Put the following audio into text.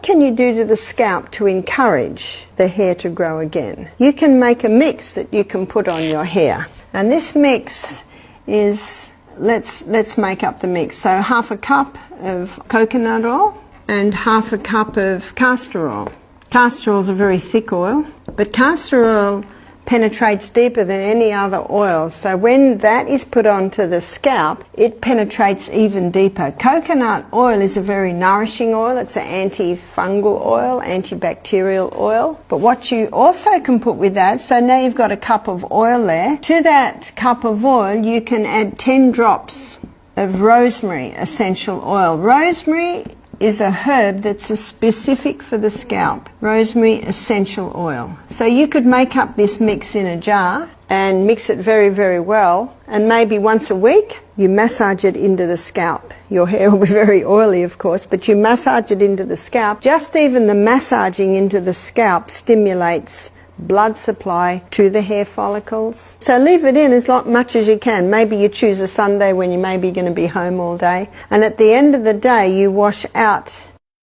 What can you do to the scalp to encourage the hair to grow again? You can make a mix that you can put on your hair. And this mix is, let's make up the mix. So half a cup of coconut oil and half a cup of castor oil. Castor oil is a very thick oil, but castor oil penetrates deeper than any other oil, so when that is put onto the scalp, it penetrates even deeper. Coconut oil is a very nourishing oil. It's an antifungal oil, antibacterial oil. But what you also can put with that, so now you've got a cup of oil there. To that cup of oil, you can add 10 drops of rosemary essential oil. Rosemary is a herb that's specific for the scalp. Rosemary essential oil. So you could make up this mix in a jar and mix it very, very well, and maybe once a week you massage it into the scalp. Your hair will be very oily, of course, but you massage it into the scalp. Just even the massaging into the scalp stimulates blood supply to the hair follicles. So leave it in as much as you can. Maybe you choose a Sunday when you may be going to be home all day, and at the end of the day you wash out